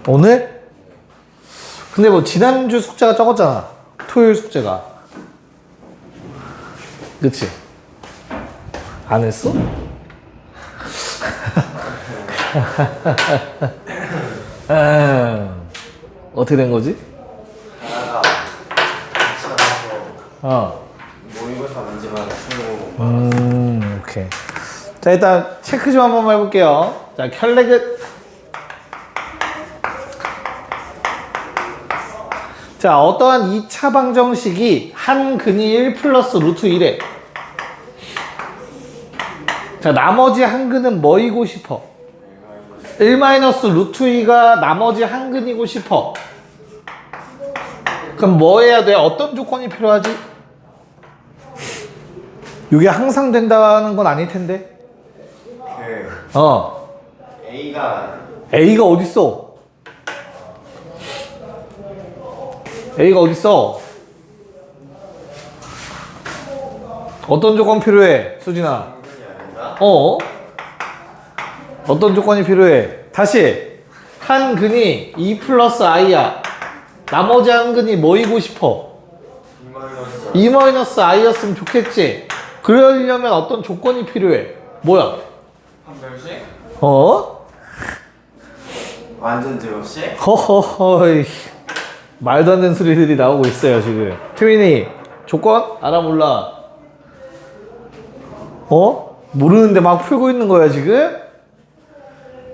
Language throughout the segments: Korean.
오늘? 근데 뭐 지난주 숙제가 적었잖아. 토요일 숙제가. 그치? 안 했어? 어떻게 된 거지? 모의고사 문제만 풀고. 오케이. 자, 일단 체크 좀 한번 해볼게요. 자, 켤레그. 자, 어떠한 2차 방정식이 한 근이 1 플러스 루트 1에. 자, 나머지 한 근은 뭐이고 싶어? 1 마이너스 루트 2가 나머지 한 근이고 싶어. 그럼 뭐 해야 돼? 어떤 조건이 필요하지? 이게 항상 된다는 건 아닐 텐데. A가 어딨어? A가 어딨어? 어떤 조건 필요해, 수진아? 어떤 조건이 필요해? 다시. 한 근이 2 플러스 i야. 나머지 한 근이 뭐이고 싶어? 2 마이너스 i였으면 좋겠지. 그러려면 어떤 조건이 필요해? 뭐야? 판별식? 완전 제곱식? 허허허. 말도 안 되는 소리들이 나오고 있어요, 지금. 태민이, 조건? 알아, 몰라? 모르는데 막 풀고 있는 거야, 지금?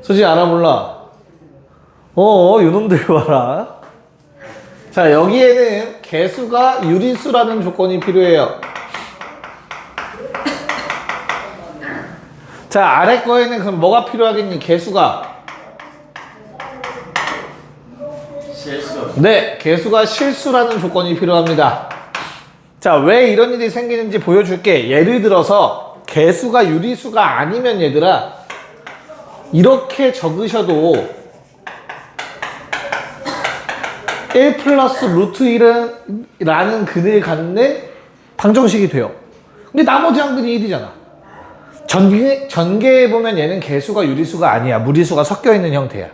수진, 알아, 몰라? 요놈들 봐라. 자, 여기에는 개수가 유리수라는 조건이 필요해요. 자, 아래 거에는 그럼 뭐가 필요하겠니? 개수가? 실수. 네, 개수가 실수라는 조건이 필요합니다. 자, 왜 이런 일이 생기는지 보여줄게. 예를 들어서 개수가 유리수가 아니면 얘들아, 이렇게 적으셔도 1 플러스 루트 1이라는 근을 갖는 방정식이 돼요. 근데 나머지 한 근이 1이잖아. 전개해보면 얘는 개수가 유리수가 아니야. 무리수가 섞여있는 형태야.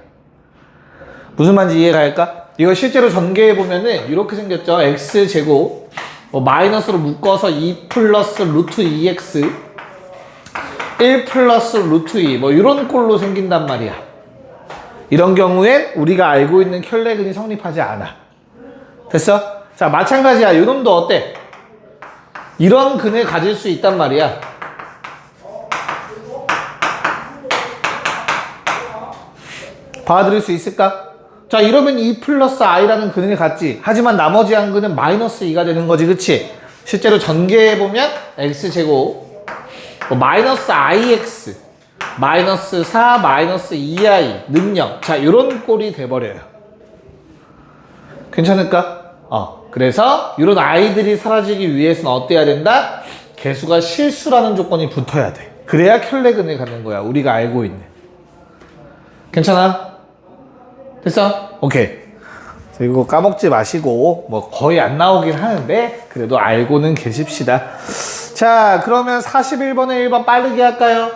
무슨 말인지 이해가 갈까? 이거 실제로 전개해보면은 이렇게 생겼죠. x제곱 마이너스로 묶어서 2 플러스 루트 2x 1 플러스 루트 2 이런 꼴로 생긴단 말이야. 이런 경우엔 우리가 알고 있는 켤레근이 성립하지 않아. 됐어? 자, 마찬가지야. 요놈도 어때? 이런 근을 가질 수 있단 말이야. 받아들일 수 있을까? 자, 이러면 2 플러스 i라는 근을 갖지. 하지만 나머지 한 근은 마이너스 2가 되는 거지, 그치? 실제로 전개해보면 x제곱 마이너스 ix 마이너스 4 마이너스 2i 능력. 자, 요런 꼴이 돼버려요. 괜찮을까? 그래서 이런 i들이 사라지기 위해서는 어때야 된다? 개수가 실수라는 조건이 붙어야 돼. 그래야 켤레근을 갖는 거야. 우리가 알고 있는. 괜찮아? 됐어? 오케이. 이거 까먹지 마시고 거의 안 나오긴 하는데 그래도 알고는 계십시다. 자, 그러면 41번에 1번 빠르게 할까요?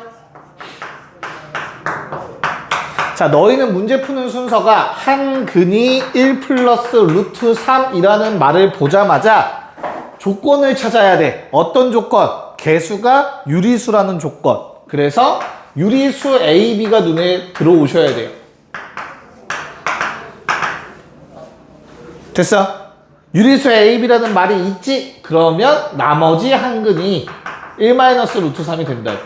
자, 너희는 문제 푸는 순서가 한 근이 1 플러스 루트 3이라는 말을 보자마자 조건을 찾아야 돼. 어떤 조건? 개수가 유리수라는 조건. 그래서 유리수 A, B가 눈에 들어오셔야 돼요. 됐어? 유리수 A, B라는 말이 있지? 그러면 나머지 한 근이 1 마이너스 루트 3이 된다고.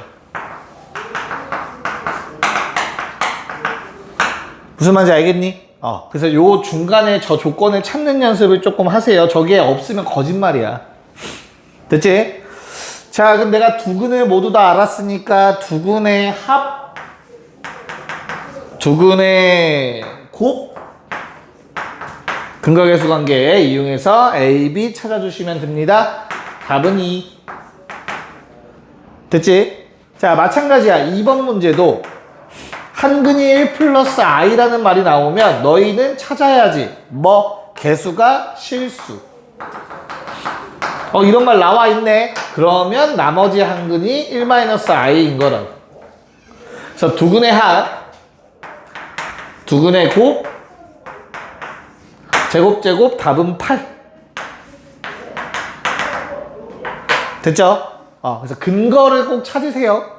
무슨 말인지 알겠니? 그래서 요 중간에 저 조건을 찾는 연습을 조금 하세요. 저게 없으면 거짓말이야. 됐지? 자, 그럼 내가 두 근을 모두 다 알았으니까 두 근의 합, 두 근의 곱, 근각계수 관계 이용해서 A, B 찾아주시면 됩니다. 답은 2. 됐지? 자, 마찬가지야. 2번 문제도 한 근이 1 플러스 i라는 말이 나오면 너희는 찾아야지. 개수가 실수. 이런 말 나와 있네. 그러면 나머지 한 근이 1 마이너스 i인 거라고. 그래서 두 근의 합, 두 근의 곱, 제곱 답은 8. 됐죠? 그래서 근거를 꼭 찾으세요.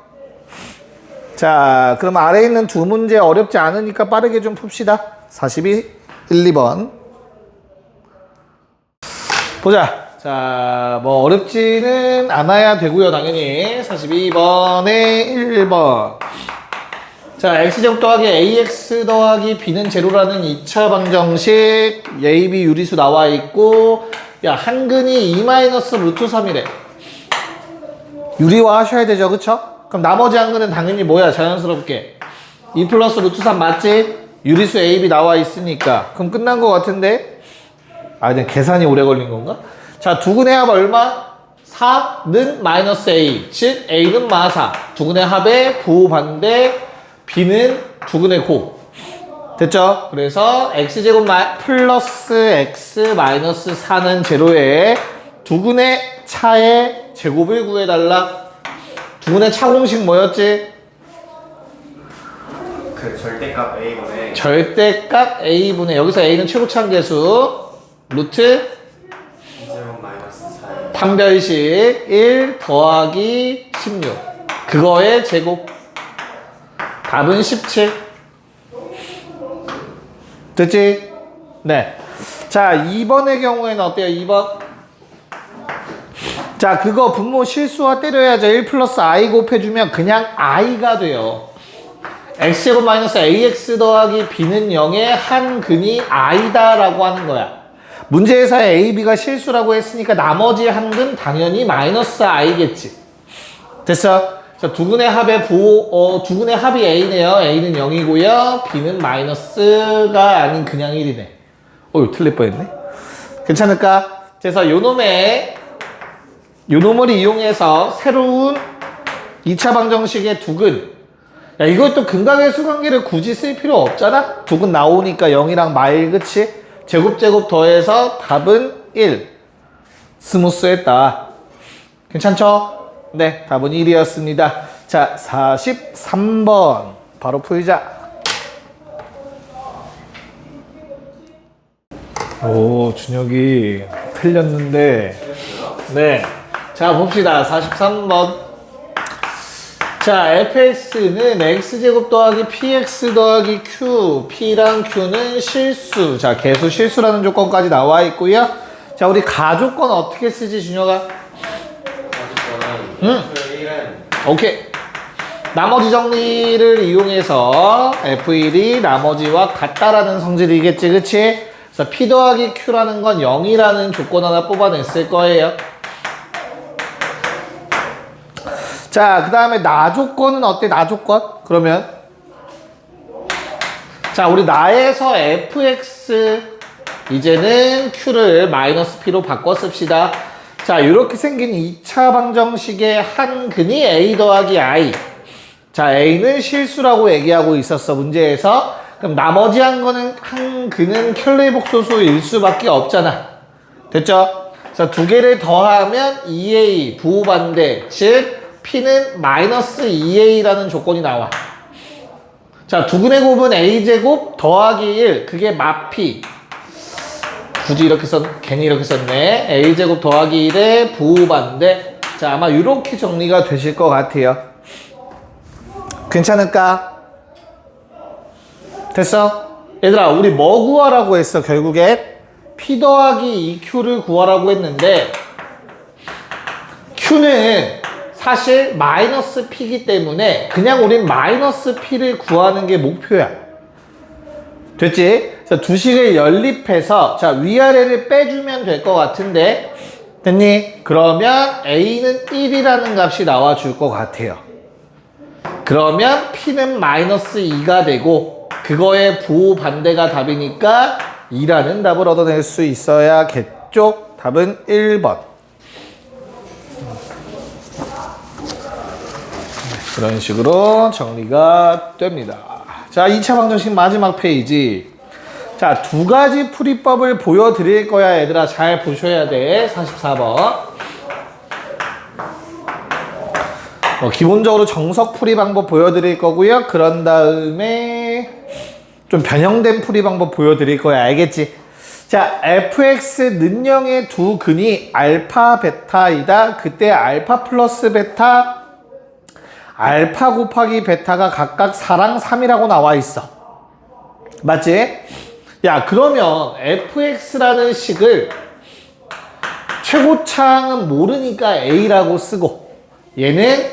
자, 그럼 아래에 있는 두 문제 어렵지 않으니까 빠르게 좀 풉시다. 42, 1, 2번. 보자. 자, 뭐 어렵지는 않아야 되고요, 당연히. 42번에 1번. 자, x제곱 더하기 ax 더하기 b는 제로라는 2차 방정식 a,b 유리수 나와 있고, 야, 한근이 2-루트3이래. 유리화 하셔야 되죠, 그쵸? 그럼 나머지 한근은 당연히 뭐야, 자연스럽게 2 플러스 루트 3 맞지? 유리수 a, b 나와 있으니까. 그럼 끝난 것 같은데? 그냥 계산이 오래 걸린 건가? 자, 두근의 합 얼마? 4는 마이너스 a, 즉 a는 마4. 두근의 합의 부호반대, b는 두근의 고. 됐죠? 그래서 x제곱 플러스 x 마이너스 4는 제로에 두근의 차의 제곱을 구해달라. 두근의 차 공식 뭐였지? 그 절대값 a분의 절대값 a분의, 여기서 a는 최고차항계수 루트 2제곱 마이너스 4 판별식 1 더하기 16, 그거의 제곱. 답은 17. 됐지? 네. 자, 2번의 경우에는 어때요? 2번. 자, 그거 분모 실수와 때려야죠. 1 플러스 i 곱해주면 그냥 i가 돼요. x제곱 마이너스 ax 더하기 b는 0의 한 근이 i다라고 하는 거야. 문제에서 a, b가 실수라고 했으니까 나머지 한 근 당연히 마이너스 i겠지. 됐어? 자, 두근의 합의 두근의 합이 a네요. a는 0이고요. b는 마이너스가 아닌 그냥 1이네. 틀릴 뻔했네. 괜찮을까? 그래서 요놈을 이용해서 새로운 2차 방정식의 두근. 야, 이것도 근각의 수관계를 굳이 쓸 필요 없잖아? 두근 나오니까 0이랑 마일, 그치? 제곱 더해서 답은 1. 스무스했다. 괜찮죠? 네, 답은 1이었습니다. 자, 43번. 바로 풀자. 오, 준혁이 틀렸는데. 네. 자, 봅시다. 43번. 자, fx는 x제곱 더하기 px 더하기 q, p랑 q는 실수. 자, 개수 실수라는 조건까지 나와 있고요. 자, 우리 가조건 어떻게 쓰지, 준혁아? 오케이. 나머지 정리를 이용해서 f1이 나머지와 같다라는 성질이겠지, 그치? 그래서 p 더하기 q라는 건 0이라는 조건 하나 뽑아냈을 거예요. 자, 그 다음에 나 조건은 어때? 나 조건? 그러면 자, 우리 나에서 fx 이제는 q를 마이너스 p로 바꿔 씁시다. 자, 이렇게 생긴 2차 방정식의 한 근이 a 더하기 i. 자, a는 실수라고 얘기하고 있었어, 문제에서. 그럼 나머지 한 근은 켈레이 복소수일 수밖에 없잖아. 됐죠? 자, 두 개를 더하면 2a 부호반대, 즉 p는 마이너스 2a라는 조건이 나와. 자, 두근의 곱은 a제곱 더하기 1, 그게 마p. 굳이 괜히 이렇게 썼네. a제곱 더하기 1의 부호반대. 자, 아마 이렇게 정리가 되실 것 같아요. 괜찮을까? 됐어? 얘들아, 우리 뭐 구하라고 했어, 결국에? p 더하기 2q를 구하라고 했는데, q는 사실 마이너스 p이기 때문에 그냥 우린 마이너스 p를 구하는 게 목표야. 됐지? 자, 두 식을 연립해서 자, 위아래를 빼주면 될 것 같은데, 됐니? 그러면 a는 1이라는 값이 나와줄 것 같아요. 그러면 p는 마이너스 2가 되고 그거의 부호 반대가 답이니까 2라는 답을 얻어낼 수 있어야겠죠? 답은 1번. 그런 식으로 정리가 됩니다. 자, 2차 방정식 마지막 페이지. 자, 두 가지 풀이법을 보여드릴 거야, 얘들아. 잘 보셔야 돼. 44번. 기본적으로 정석 풀이 방법 보여드릴 거고요. 그런 다음에 좀 변형된 풀이 방법 보여드릴 거야. 알겠지? 자, fx 는영의 두 근이 알파 베타이다. 그때 알파 플러스 베타, 알파 곱하기 베타가 각각 4랑 3이라고 나와 있어. 맞지? 야, 그러면 fx라는 식을 최고차항은 모르니까 a라고 쓰고, 얘는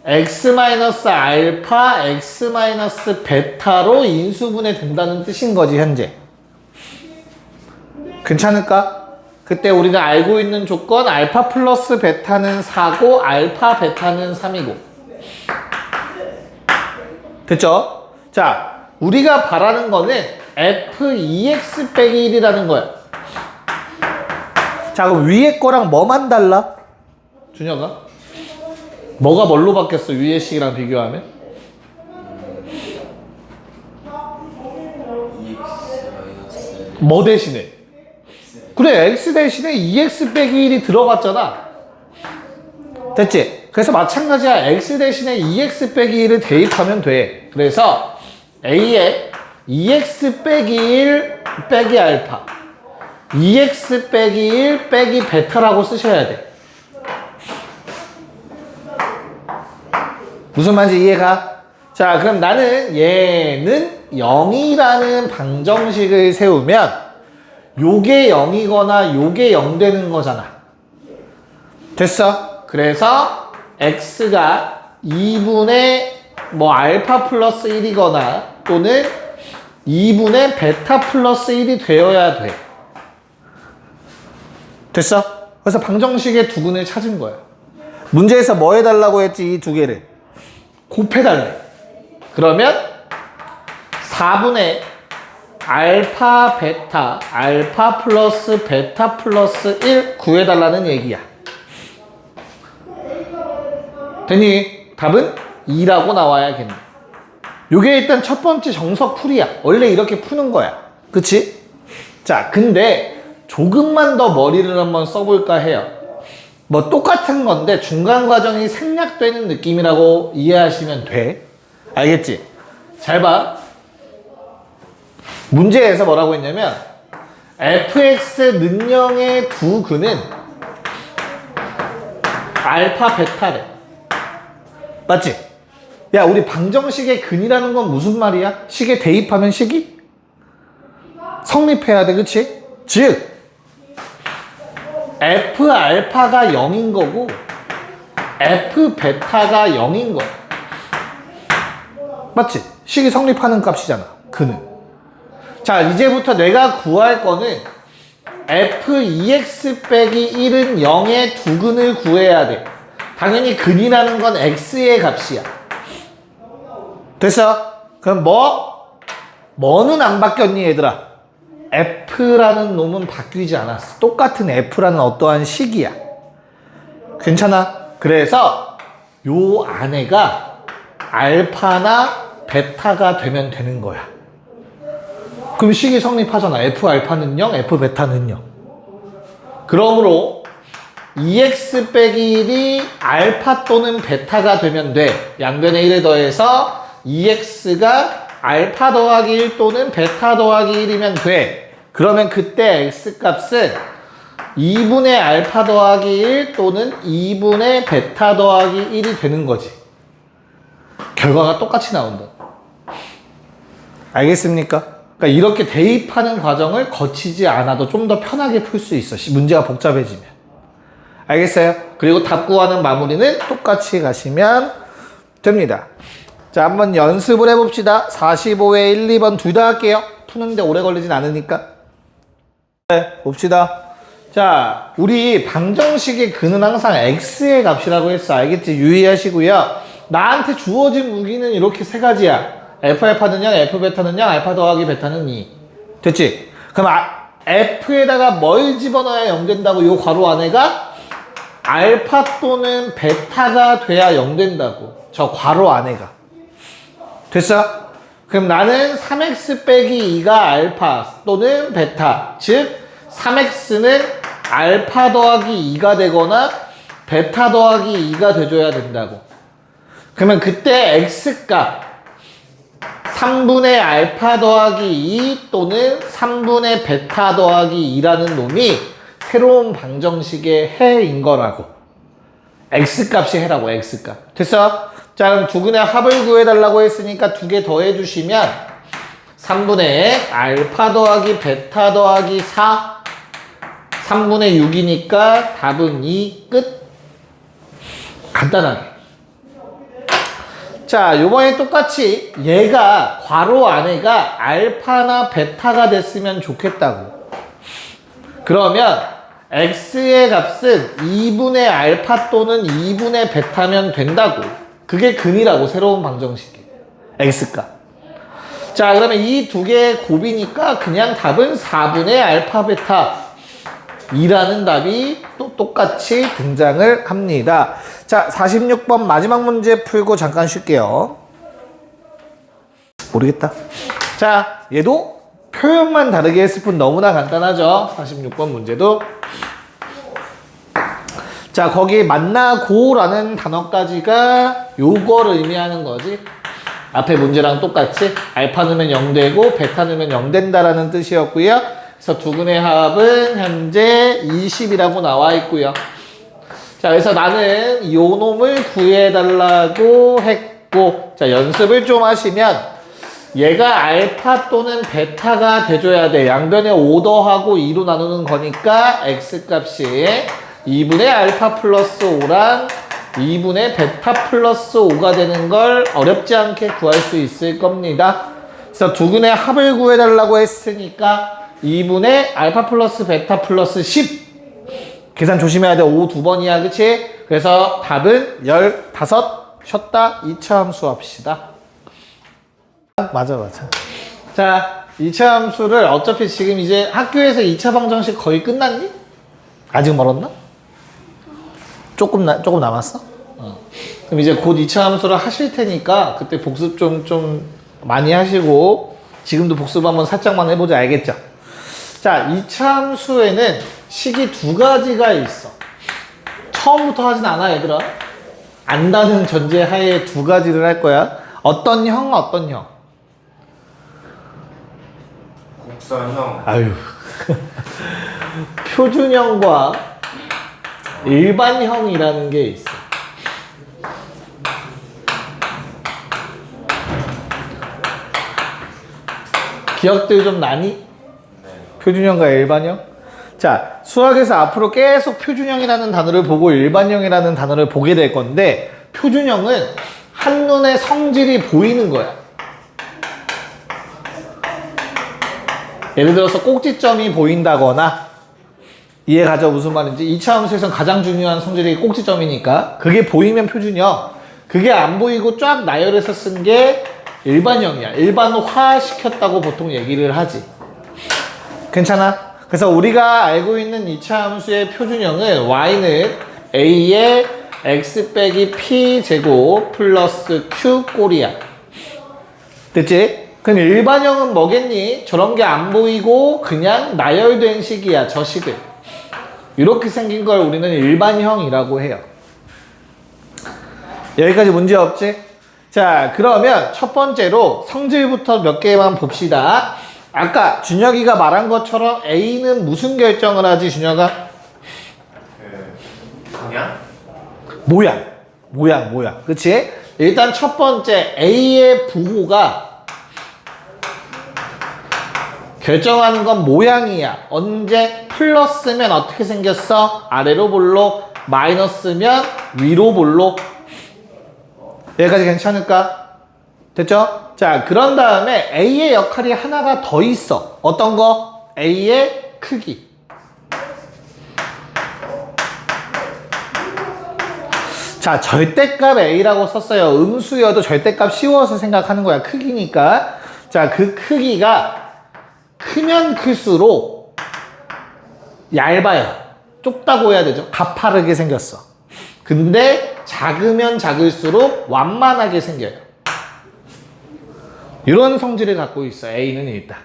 x-알파, x-베타로 인수분해 된다는 뜻인 거지, 현재. 괜찮을까? 그때 우리가 알고 있는 조건, 알파 플러스 베타는 4고, 알파 베타는 3이고. 됐죠? 자, 우리가 바라는 거는 f2x 빼기 1이라는 거야. 자, 그럼 위에 거랑 뭐만 달라? 준혁아? 뭐가 뭘로 바뀌었어? 위에 식이랑 비교하면? 뭐 대신에? 그래, x 대신에 2x 빼기 1이 들어갔잖아. 됐지? 그래서 마찬가지야. x 대신에 2x 빼기 1을 대입하면 돼. 그래서 a에 2x 빼기 1 빼기 알파, 2x 빼기 1 빼기 베타라고 쓰셔야 돼. 무슨 말인지 이해가? 자, 그럼 나는 얘는 0이라는 방정식을 세우면 요게 0이거나 요게 0 되는 거잖아. 됐어? 그래서 x가 2분의 뭐 알파 플러스 1이거나 또는 2분의 베타 플러스 1이 되어야 돼. 됐어? 그래서 방정식의 두 근을 찾은 거야. 문제에서 뭐 해달라고 했지? 이 두 개를 곱해달래. 그러면 4분의 알파 베타, 알파 플러스 베타 플러스 1 구해달라는 얘기야. 됐니? 답은 2라고 나와야겠네. 요게 일단 첫 번째 정석 풀이야. 원래 이렇게 푸는 거야. 그치? 자, 근데 조금만 더 머리를 한번 써볼까 해요. 뭐 똑같은 건데 중간 과정이 생략되는 느낌이라고 이해하시면 돼. 알겠지? 잘 봐. 문제에서 뭐라고 했냐면 fx 는영의 두 근은 알파 베타래. 맞지? 야, 우리 방정식의 근이라는 건 무슨 말이야? 식에 대입하면 식이 성립해야 돼. 그치? 즉 f 알파가 0인 거고 f 베타가 0인 거야. 맞지? 식이 성립하는 값이잖아. 근은. 자, 이제부터 내가 구할 거는 f2x 빼기 1은 0의 두 근을 구해야 돼. 당연히 근이라는 건 x의 값이야. 됐어? 그럼 뭐는 안 바뀌었니 얘들아? f라는 놈은 바뀌지 않았어. 똑같은 f라는 어떠한 식이야. 괜찮아? 그래서 요 안에가 알파나 베타가 되면 되는 거야. 그럼 식이 성립하잖아. f 알파는 0, f 베타는 0. 그러므로 2x 빼기 1이 알파 또는 베타가 되면 돼. 양변에 1을 더해서 2x가 알파 더하기 1 또는 베타 더하기 1이면 돼. 그러면 그때 x값은 2분의 알파 더하기 1 또는 2분의 베타 더하기 1이 되는 거지. 결과가 똑같이 나온다. 알겠습니까? 그러니까 이렇게 대입하는 과정을 거치지 않아도 좀 더 편하게 풀 수 있어. 문제가 복잡해지면. 알겠어요? 그리고 답 구하는 마무리는 똑같이 가시면 됩니다. 자, 한번 연습을 해봅시다. 45회 1, 2번 둘 다 할게요. 푸는데 오래 걸리진 않으니까. 네, 봅시다. 자, 우리 방정식의 근은 항상 x의 값이라고 했어. 알겠지? 유의하시고요. 나한테 주어진 무기는 이렇게 세 가지야. f 알파는 0, f 베타는 0, 알파 더하기 베타는 2. 됐지? 그럼 f에다가 뭘 집어넣어야 0 된다고? 요 괄호 안에가 알파 또는 베타가 돼야 0 된다고. 저 괄호 안에가. 됐어? 그럼 나는 3x 빼기 2가 알파 또는 베타. 즉 3x는 알파 더하기 2가 되거나 베타 더하기 2가 돼줘야 된다고. 그러면 그때 x값 3분의 알파 더하기 2 또는 3분의 베타 더하기 2라는 놈이 새로운 방정식의 해인 거라고. x값이 해라고, x값. 됐어? 자, 그럼 두 근의 합을 구해달라고 했으니까 두 개 더해주시면 3분의 알파 더하기 베타 더하기 4 3분의 6이니까 답은 2 끝. 간단하게. 자, 요번에 똑같이 얘가 괄호 안에가 알파나 베타가 됐으면 좋겠다고. 그러면 x의 값은 2분의 알파 또는 2분의 베타면 된다고. 그게 근이라고, 새로운 방정식이. x값. 자, 그러면 이 두 개의 곱이니까 그냥 답은 4분의 알파 베타 2라는 답이 또 똑같이 등장을 합니다. 자, 46번 마지막 문제 풀고 잠깐 쉴게요. 모르겠다. 자, 얘도 표현만 다르게 했을 뿐 너무나 간단하죠. 46번 문제도. 자, 거기 만나고라는 단어까지가 요걸 의미하는 거지. 앞에 문제랑 똑같이 알파 넣으면 0 되고 베타 넣으면 0 된다라는 뜻이었고요. 그래서 두 근의 합은 현재 20이라고 나와 있고요. 자, 그래서 나는 요 놈을 구해달라고 했고, 자, 연습을 좀 하시면 얘가 알파 또는 베타가 돼줘야 돼. 양변에 5 더하고 2로 나누는 거니까 x값이 2분의 알파 플러스 5랑 2분의 베타 플러스 5가 되는 걸 어렵지 않게 구할 수 있을 겁니다. 그래서 두 근의 합을 구해달라고 했으니까 2분의 알파 플러스 베타 플러스 10. 계산 조심해야 돼. 5 두 번이야. 그치? 그래서 답은 15. 쉬었다 2차 함수 합시다. 맞아. 자, 2차 함수를 어차피 지금 이제 학교에서 2차 방정식 거의 끝났니? 아직 멀었나? 조금 남았어? 그럼 이제 곧 2차 함수를 하실 테니까 그때 복습 좀 많이 하시고 지금도 복습 한번 살짝만 해보자. 알겠죠? 자, 2차 함수에는 식이 두 가지가 있어. 처음부터 하진 않아, 얘들아. 안다는 전제하에 두 가지를 할 거야. 어떤 형, 어떤 형? 곡선형. 아유. 표준형과 일반형이라는 게 있어. 기억들 좀 나니? 표준형과 일반형? 자, 수학에서 앞으로 계속 표준형이라는 단어를 보고 일반형이라는 단어를 보게 될 건데, 표준형은 한눈에 성질이 보이는 거야. 예를 들어서 꼭지점이 보인다거나, 이해가죠? 무슨 말인지. 2차 함수에서는 가장 중요한 성질이 꼭지점이니까 그게 보이면 표준형, 그게 안 보이고 쫙 나열해서 쓴 게 일반형이야. 일반화 시켰다고 보통 얘기를 하지. 괜찮아? 그래서 우리가 알고 있는 2차 함수의 표준형은 y는 a의 x 빼기 p 제곱 플러스 q 꼴이야. 됐지? 그럼 일반형은 뭐겠니? 저런 게 안 보이고 그냥 나열된 식이야. 저 식을. 이렇게 생긴 걸 우리는 일반형이라고 해요. 여기까지 문제 없지? 자, 그러면 첫 번째로 성질부터 몇 개만 봅시다. 아까 준혁이가 말한 것처럼 A는 무슨 결정을 하지, 준혁아? 방향? 모양. 그치? 일단 첫 번째 A의 부호가 결정하는 건 모양이야. 언제? 플러스면 어떻게 생겼어? 아래로 볼록, 마이너스면 위로 볼록. 여기까지 괜찮을까? 됐죠? 자, 그런 다음에 A의 역할이 하나가 더 있어. 어떤 거? A의 크기. 자, 절대값 A라고 썼어요. 음수여도 절대값 쉬워서 생각하는 거야. 크기니까. 자, 그 크기가 크면 클수록 얇아요. 좁다고 해야 되죠. 가파르게 생겼어. 근데 작으면 작을수록 완만하게 생겨요. 이런 성질을 갖고 있어. A는 일단.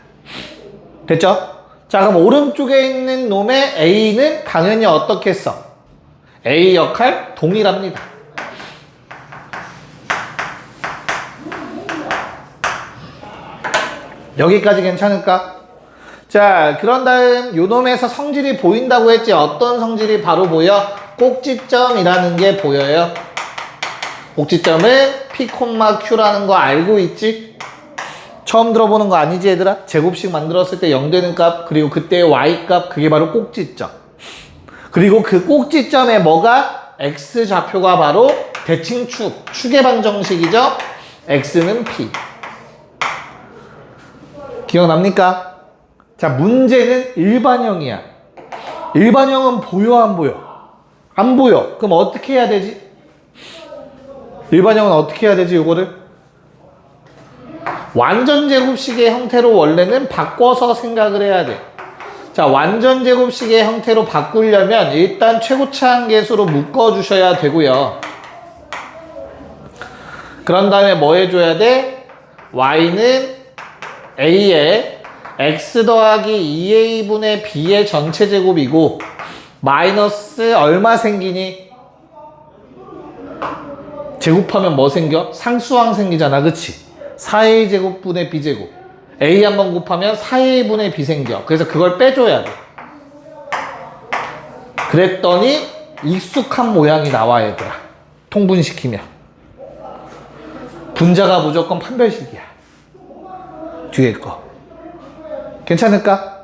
됐죠? 자, 그럼 오른쪽에 있는 놈의 A는 당연히 어떻게 써? A 역할 동일합니다. 여기까지 괜찮을까? 자, 그런 다음 요놈에서 성질이 보인다고 했지. 어떤 성질이 바로 보여? 꼭지점이라는 게 보여요. 꼭지점은 P, Q라는 거 알고 있지? 처음 들어보는 거 아니지 얘들아? 제곱식 만들었을 때 0 되는 값, 그리고 그때 Y 값, 그게 바로 꼭지점. 그리고 그 꼭지점에 뭐가? X좌표가 바로 대칭축, 축의 방정식이죠? X는 P. 기억납니까? 자, 문제는 일반형이야. 일반형은 보여, 안 보여? 안 보여. 그럼 어떻게 해야 되지? 일반형은 어떻게 해야 되지, 요거를? 완전 제곱식의 형태로 원래는 바꿔서 생각을 해야 돼. 자, 완전 제곱식의 형태로 바꾸려면 일단 최고차항 계수로 묶어주셔야 되고요. 그런 다음에 뭐 해줘야 돼? y는 a에 x 더하기 2a분의 b의 전체 제곱이고 마이너스 얼마 생기니? 제곱하면 뭐 생겨? 상수항 생기잖아, 그치? 4a 제곱분의 b 제곱. a 한번 곱하면 4a분의 b 생겨. 그래서 그걸 빼줘야 돼. 그랬더니 익숙한 모양이 나와, 얘들아. 통분시키면. 분자가 무조건 판별식이야. 뒤에 거. 괜찮을까?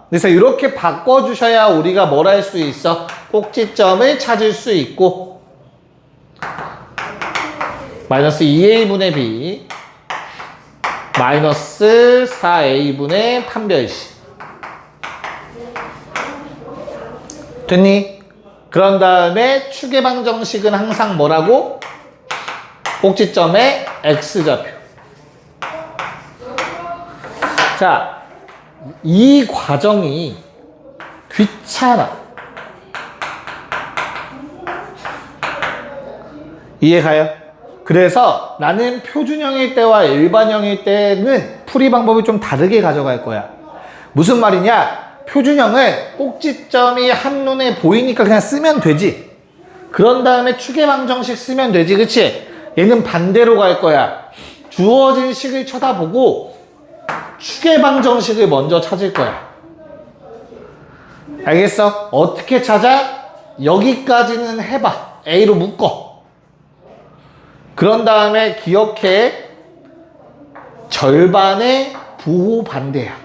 그래서 이렇게 바꿔주셔야 우리가 뭘 할 수 있어? 꼭지점을 찾을 수 있고 마이너스 2a분의 b 마이너스 4a분의 판별식. 됐니? 그런 다음에 축의 방정식은 항상 뭐라고? 꼭지점의 x좌표. 자, 이 과정이 귀찮아. 이해가요? 그래서 나는 표준형일 때와 일반형일 때는 풀이 방법을 좀 다르게 가져갈 거야. 무슨 말이냐? 표준형은 꼭지점이 한눈에 보이니까 그냥 쓰면 되지. 그런 다음에 축의 방정식 쓰면 되지, 그치? 얘는 반대로 갈 거야. 주어진 식을 쳐다보고 축의 방정식을 먼저 찾을 거야. 알겠어? 어떻게 찾아? 여기까지는 해봐. A로 묶어. 그런 다음에 기억해. 절반의 부호 반대야.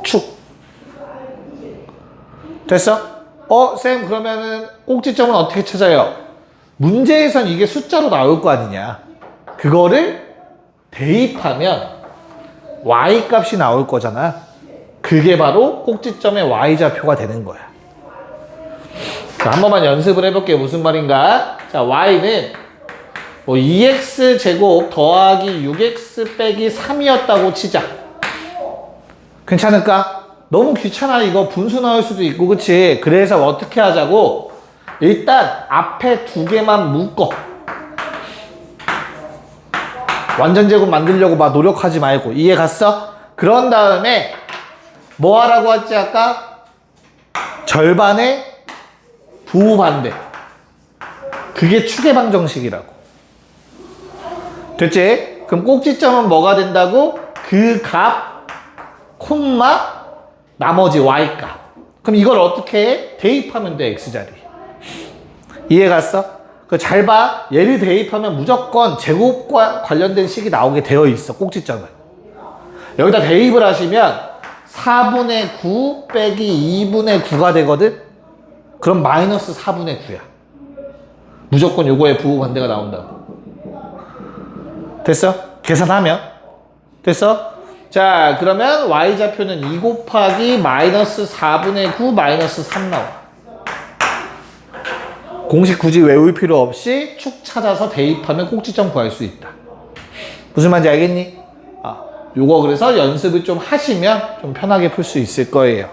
축. 됐어? 쌤, 그러면은 꼭지점은 어떻게 찾아요? 문제에선 이게 숫자로 나올 거 아니냐. 그거를 대입하면 y 값이 나올 거잖아. 그게 바로 꼭지점의 y좌표가 되는 거야. 자, 한 번만 연습을 해볼게요. 무슨 말인가? 자, y는 뭐 2x 제곱 더하기 6x 빼기 3이었다고 치자. 괜찮을까? 너무 귀찮아. 이거 분수 나올 수도 있고, 그치? 그래서 어떻게 하자고? 일단 앞에 두 개만 묶어. 완전 제곱 만들려고 막 노력하지 말고. 이해 갔어? 그런 다음에 뭐 하라고 했지 아까? 절반의 부호 반대. 그게 축의 방정식이라고. 됐지? 그럼 꼭지점은 뭐가 된다고? 그 값, 콤마, 나머지 y값. 그럼 이걸 어떻게 해? 대입하면 돼, x자리. 이해 갔어? 잘 봐. 얘를 대입하면 무조건 제곱과 관련된 식이 나오게 되어 있어, 꼭지점은. 여기다 대입을 하시면 4분의 9 빼기 2분의 9가 되거든? 그럼 마이너스 4분의 9야. 무조건 요거에 부호 반대가 나온다고. 됐어? 계산하면. 됐어? 자, 그러면 y좌표는 2 곱하기 마이너스 4분의 9 마이너스 3 나와. 공식 굳이 외울 필요 없이 축 찾아서 대입하면 꼭지점 구할 수 있다. 무슨 말인지 알겠니? 요거 그래서 연습을 좀 하시면 좀 편하게 풀 수 있을 거예요.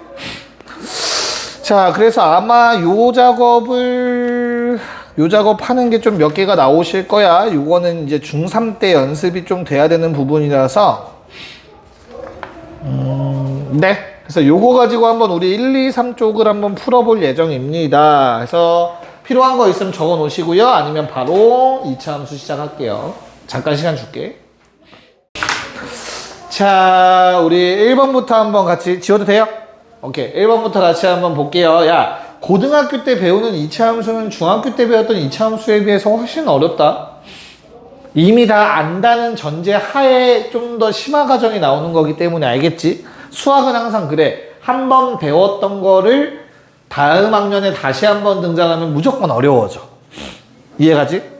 자, 그래서 아마 요 작업 하는 게 좀 몇 개가 나오실 거야. 요거는 이제 중3 때 연습이 좀 돼야 되는 부분이라서 네. 그래서 요거 가지고 한번 우리 1, 2, 3 쪽을 한번 풀어볼 예정입니다. 그래서 필요한 거 있으면 적어 놓으시고요. 아니면 바로 2차 함수 시작할게요. 잠깐 시간 줄게. 자, 우리 1번부터 한번 같이 지워도 돼요? 오케이. 1번부터 같이 한번 볼게요. 야, 고등학교 때 배우는 이차함수는 중학교 때 배웠던 이차함수에 비해서 훨씬 어렵다. 이미 다 안다는 전제 하에 좀 더 심화 과정이 나오는 거기 때문에 알겠지? 수학은 항상 그래. 한 번 배웠던 거를 다음 학년에 다시 한번 등장하면 무조건 어려워져. 이해가지?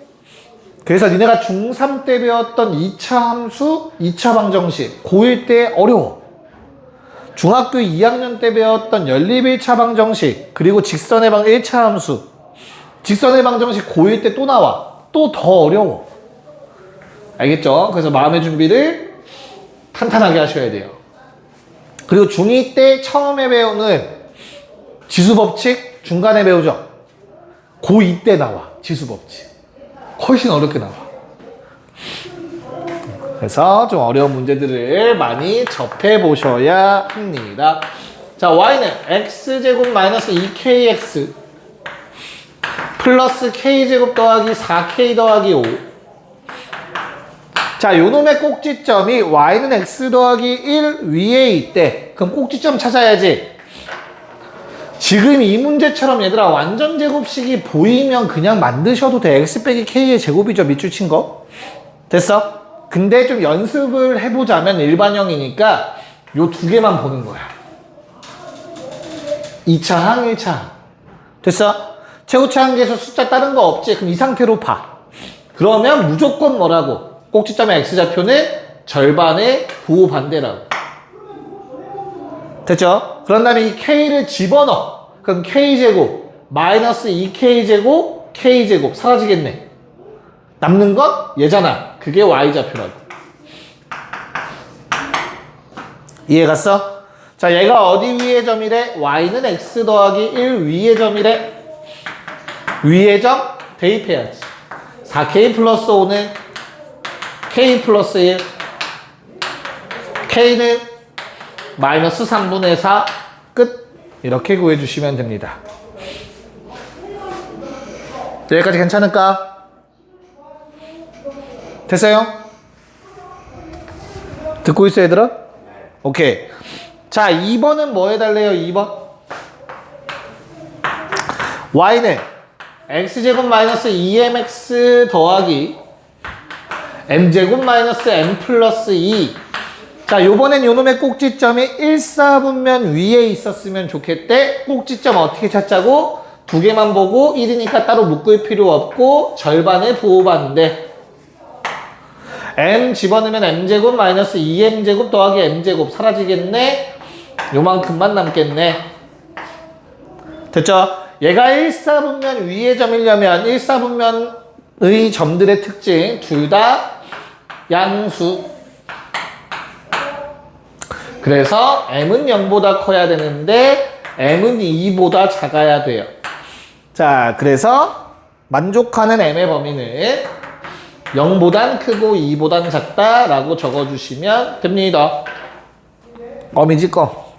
그래서 니네가 중3 때 배웠던 2차 함수, 2차 방정식, 고1 때 어려워. 중학교 2학년 때 배웠던 연립 1차 방정식, 그리고 직선의 방 1차 함수, 직선의 방정식 고1 때 또 나와. 또 더 어려워. 알겠죠? 그래서 마음의 준비를 탄탄하게 하셔야 돼요. 그리고 중2 때 처음에 배우는 지수법칙 중간에 배우죠? 고2 때 나와. 지수법칙. 훨씬 어렵게 나와. 그래서 좀 어려운 문제들을 많이 접해 보셔야 합니다. 자, y는 x제곱 마이너스 2kx 플러스 k제곱 더하기 4k 더하기 5. 자, 요놈의 꼭지점이 y는 x 더하기 1 위에 있대. 그럼 꼭지점 찾아야지. 지금 이 문제처럼 얘들아 완전 제곱식이 보이면 그냥 만드셔도 돼. x 빼기 k의 제곱이죠. 밑줄 친 거. 됐어? 근데 좀 연습을 해보자면 일반형이니까 요 두 개만 보는 거야. 2차 항, 1차 항. 됐어? 최고차 한계에서 숫자 다른 거 없지? 그럼 이 상태로 봐. 그러면 무조건 뭐라고? 꼭지점의 x좌표는 절반의 부호 반대라고. 됐죠? 그런 다음에 이 k를 집어넣어. 그럼 k제곱 마이너스 2k제곱 k제곱 사라지겠네. 남는 건 얘잖아. 그게 y좌표라고. 이해 갔어? 자, 얘가 어디 위의 점이래? y는 x 더하기 1 위의 점이래. 위의 점 대입해야지. 4k 플러스 5는 k 플러스 1. k는 마이너스 3분의 4 끝. 이렇게 구해주시면 됩니다. 여기까지 괜찮을까? 됐어요? 듣고 있어 얘들아? 오케이. 자, 2번은 뭐 해달래요? 2번 y는 x제곱 마이너스 2mx 더하기 m제곱 마이너스 m 플러스 2. 자, 요번엔 요놈의 꼭지점이 1, 4분면 위에 있었으면 좋겠대. 꼭지점 어떻게 찾자고? 두 개만 보고 1이니까 따로 묶을 필요 없고 절반의 부호반대. m 집어넣으면 m제곱 마이너스 2m제곱 더하기 m제곱 사라지겠네. 요만큼만 남겠네. 됐죠? 얘가 1, 4분면 위의 점이려면 1, 4분면의 점들의 특징 둘 다 양수. 그래서 m은 0보다 커야 되는데 m은 2보다 작아야 돼요. 자, 그래서 만족하는 m의 범위는 0보단 크고 2보단 작다라고 적어주시면 됩니다. 어미지 거.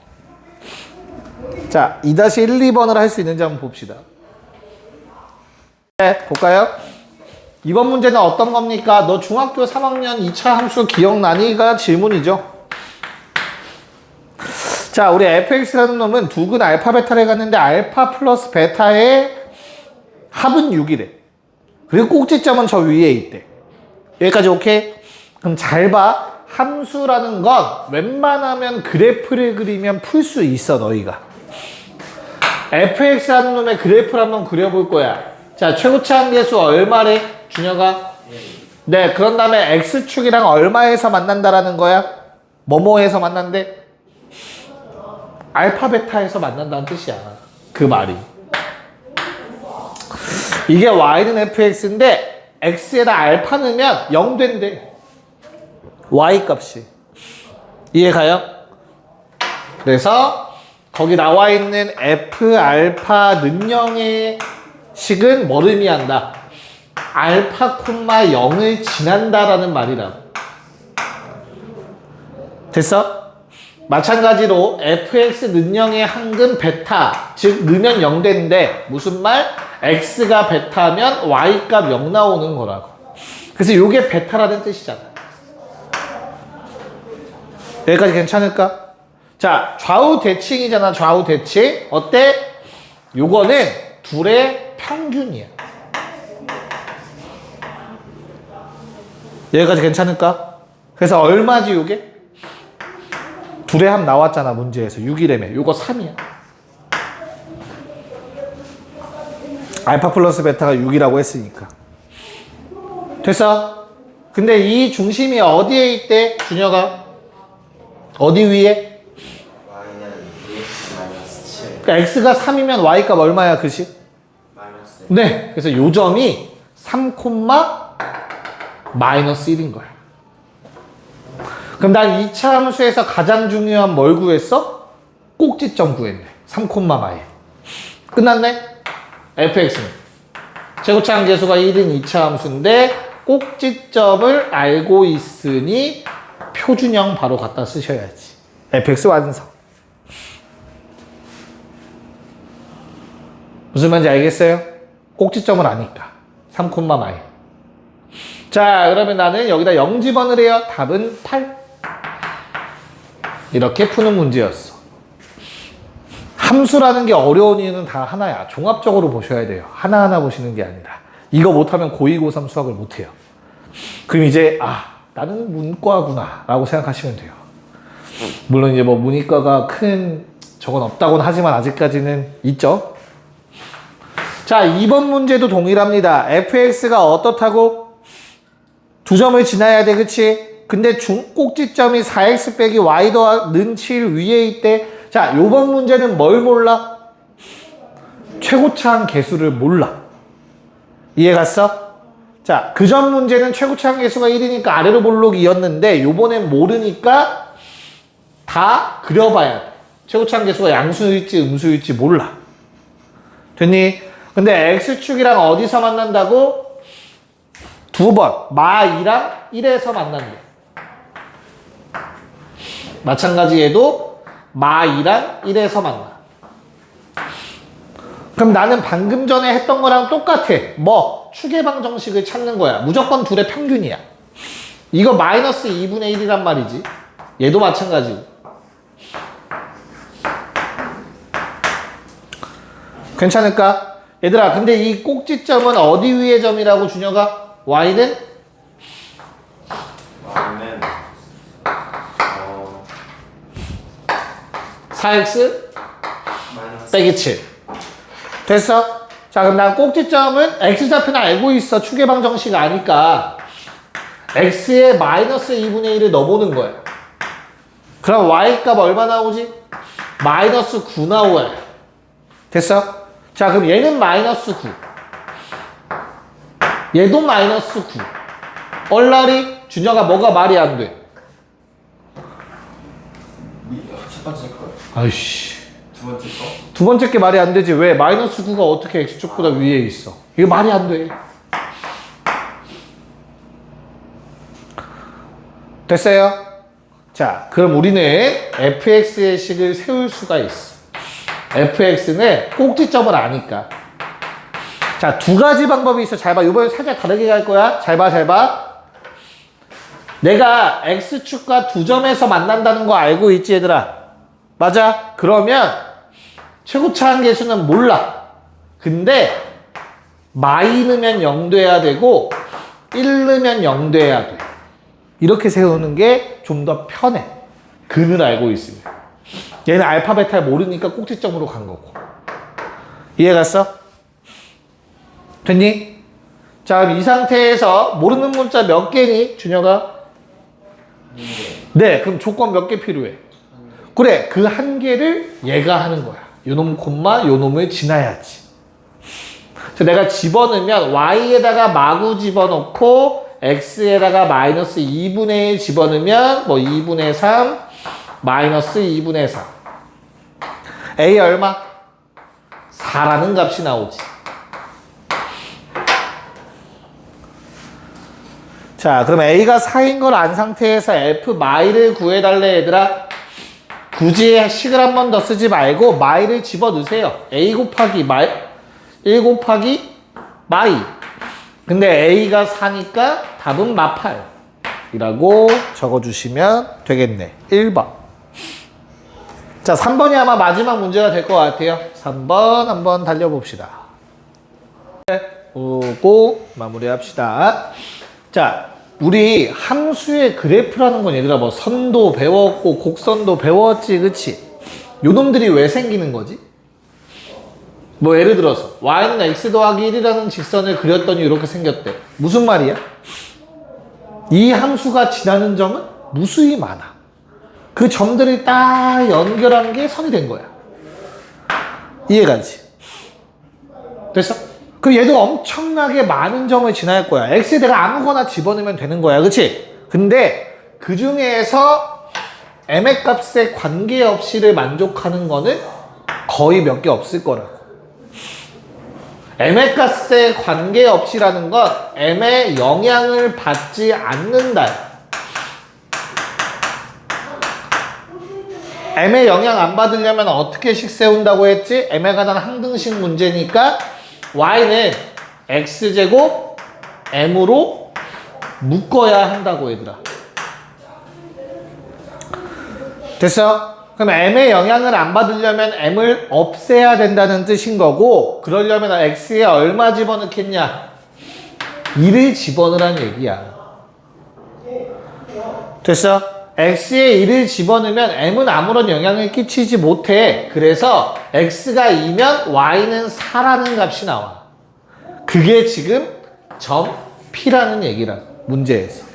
자, 2-1, 2번을 할 수 있는지 한번 봅시다. 네, 볼까요? 이번 문제는 어떤 겁니까? 너 중학교 3학년 2차 함수 기억나니?가 질문이죠. 자, 우리 fx라는 놈은 두근 알파 베타를 갔는데 알파 플러스 베타의 합은 6이래. 그리고 꼭지점은 저 위에 있대. 여기까지 오케이? 그럼 잘 봐. 함수라는 건 웬만하면 그래프를 그리면 풀 수 있어, 너희가. fx라는 놈의 그래프를 한번 그려볼 거야. 자, 최고차 한계수 얼마래? 준혁아? 네, 그런 다음에 x축이랑 얼마에서 만난다라는 거야? 뭐뭐에서 만난대? 알파 베타에서 만난다는 뜻이야. 그 말이. 이게 y는 fx인데 x에다 알파 넣으면 0 된대. y 값이. 이해 가요? 그래서 거기 나와 있는 f 알파 는영의 식은 뭘 의미한다? 알파 콤마 0을 지난다라는 말이라고. 됐어? 마찬가지로 fx 는영의 항은 베타, 즉 넣으면 0 되는데 무슨 말? x가 베타면 y 값 0 나오는 거라고. 그래서 이게 베타라는 뜻이잖아. 여기까지 괜찮을까? 자, 좌우 대칭이잖아. 좌우 대칭. 어때? 요거는 둘의 평균이야. 여기까지 괜찮을까? 그래서 얼마지 요게? 둘의 합 나왔잖아 문제에서. 6이라며. 요거 3이야. 알파 플러스 베타가 6이라고 했으니까. 됐어? 근데 이 중심이 어디에 있대? 준혁아? 어디 위에? y는 x-7 그러니까 x가 3이면 y값 얼마야 그시? 마이너스 네. 그래서 요 점이 3, 마이너스 1인 거야. 그럼 난 2차 함수에서 가장 중요한 뭘 구했어? 꼭지점 구했네. 3, y. 끝났네? fx는. 최고차항 계수가 1인 2차 함수인데 꼭지점을 알고 있으니 표준형 바로 갖다 쓰셔야지. fx 완성. 무슨 말인지 알겠어요? 꼭지점을 아니까. 3, y. 자, 그러면 나는 여기다 0 집어넣으래요. 답은 8. 이렇게 푸는 문제였어. 함수라는 게 어려운 이유는 다 하나야. 종합적으로 보셔야 돼요. 하나하나 보시는 게 아니라. 이거 못하면 고2, 고3 수학을 못해요. 그럼 이제 나는 문과구나 라고 생각하시면 돼요. 물론 이제 뭐 문이과가 큰 저건 없다고는 하지만 아직까지는 있죠. 자, 2번 문제도 동일합니다. fx가 어떻다고? 두 점을 지나야 돼, 그치? 근데 꼭지점이 4x 빼기 y 더는 7 위에 있대. 자, 요번 문제는 뭘 몰라? 최고차항 계수를 몰라. 이해 갔어? 자, 그 전 문제는 최고차항 계수가 1이니까 아래로 볼록이었는데 요번엔 모르니까 다 그려봐야 돼. 최고차항 계수가 양수일지 음수일지 몰라. 됐니? 근데 x축이랑 어디서 만난다고? 두 번. 마2랑 1에서 만난대. 마찬가지 얘도 마2랑 1에서 만나. 그럼 나는 방금 전에 했던 거랑 똑같아. 뭐? 추계방 정식을 찾는 거야. 무조건 둘의 평균이야. 이거 마이너스 2분의 1이란 말이지. 얘도 마찬가지. 괜찮을까? 얘들아, 근데 이 꼭지점은 어디 위의 점이라고 준혁아? y는? y는 4x 마이너스 빼기 7. 됐어? 자, 그럼 난 꼭지점은 x좌표는 알고 있어. 추계방 정식 아니까. x에 마이너스 2분의 1을 넣어보는 거야. 그럼 y값 얼마 나오지? 마이너스 9 나와요. 됐어? 자, 그럼 얘는 마이너스 9. 얘도 마이너스 9. 얼라리? 준혁아, 뭐가 말이 안 돼? 첫 번째 거 아이씨. 두 번째 거 두 번째 게 말이 안 되지. 왜? 마이너스 9가 어떻게 x축보다 위에 있어? 이거 말이 안 돼. 됐어요? 자, 그럼 우리는 fx의 식을 세울 수가 있어. fx는 꼭지점을 아니까. 자, 두 가지 방법이 있어. 잘 봐. 이번에 살짝 다르게 갈 거야. 잘 봐, 잘 봐. 내가 x축과 두 점에서 만난다는 거 알고 있지, 얘들아? 맞아? 그러면 최고차항 계수는 몰라. 근데 마이 넣으면 0 돼야 되고 1 넣으면 0 돼야 돼. 이렇게 세우는 게 좀 더 편해. 근을 알고 있으면. 얘는 알파 베타를 모르니까 꼭지점으로 간 거고. 이해 갔어? 됐니? 자, 그럼 이 상태에서 모르는 문자 몇 개니? 준혁아? 네, 그럼 조건 몇 개 필요해? 그래, 그 한 개를 얘가 하는 거야. 요놈 콤마 요놈을 지나야지. 자, 내가 집어넣으면 y에다가 마구 집어넣고 x에다가 마이너스 2분의 1 집어넣으면 뭐 2분의 3 마이너스 2분의 3 a 얼마? 4라는 값이 나오지. 자, 그럼 a가 4인 걸 안 상태에서 f 마이를 구해달래. 얘들아, 굳이 식을 한 번 더 쓰지 말고 마이를 집어넣으세요. a 곱하기 마이 1 곱하기 마이. 근데 a가 4니까 답은 마8. 이라고 적어주시면 되겠네. 1번. 자, 3번이 아마 마지막 문제가 될 것 같아요. 3번 한번 달려봅시다. 오고 마무리합시다. 자, 우리 함수의 그래프라는 건 얘들아 뭐 선도 배웠고 곡선도 배웠지, 그치? 요놈들이 왜 생기는 거지? 뭐 예를 들어서 y는 x 더하기 1이라는 직선을 그렸더니 이렇게 생겼대. 무슨 말이야? 이 함수가 지나는 점은 무수히 많아. 그 점들이 딱 연결한 게 선이 된 거야. 이해가지? 됐어? 그럼 얘도 엄청나게 많은 점을 지날 거야. x에 내가 아무거나 집어넣으면 되는 거야. 그치? 근데 그 중에서 m의 값에 관계없이를 만족하는 거는 거의 몇 개 없을 거라고. m의 값에 관계없이라는 건 m의 영향을 받지 않는다. m의 영향 안 받으려면 어떻게씩 세운다고 했지? m에 관한 항등식 문제니까 y는 x제곱 m으로 묶어야 한다고 얘들아. 됐어? 그럼 m의 영향을 안 받으려면 m을 없애야 된다는 뜻인 거고, 그러려면 x에 얼마 집어넣겠냐? 1을 집어넣으란 얘기야. 됐어? x에 1을 집어넣으면 m은 아무런 영향을 끼치지 못해. 그래서 x가 2면 y는 4라는 값이 나와. 그게 지금 점 P라는 얘기라, 문제에서.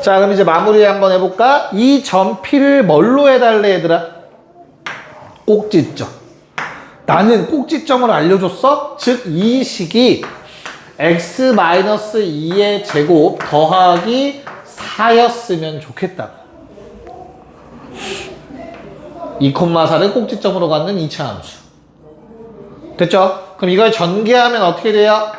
자, 그럼 이제 마무리 한번 해볼까? 이 점 P를 뭘로 해달래, 얘들아? 꼭지점. 나는 꼭지점을 알려줬어? 즉, 이 식이 x-2의 제곱 더하기 4였으면 좋겠다. 2,4를 꼭지점으로 갖는 2차 함수. 됐죠? 그럼 이걸 전개하면 어떻게 돼요?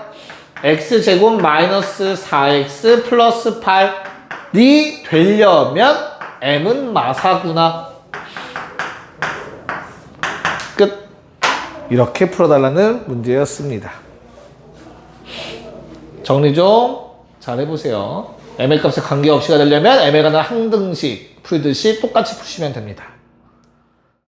x제곱 마이너스 4x 플러스 8이 되려면 m은 마사구나. 끝. 이렇게 풀어달라는 문제였습니다. 정리 좀 잘 해보세요. m의 값에 관계없이가 되려면 m에 관한 항등식 풀듯이 똑같이 푸시면 됩니다.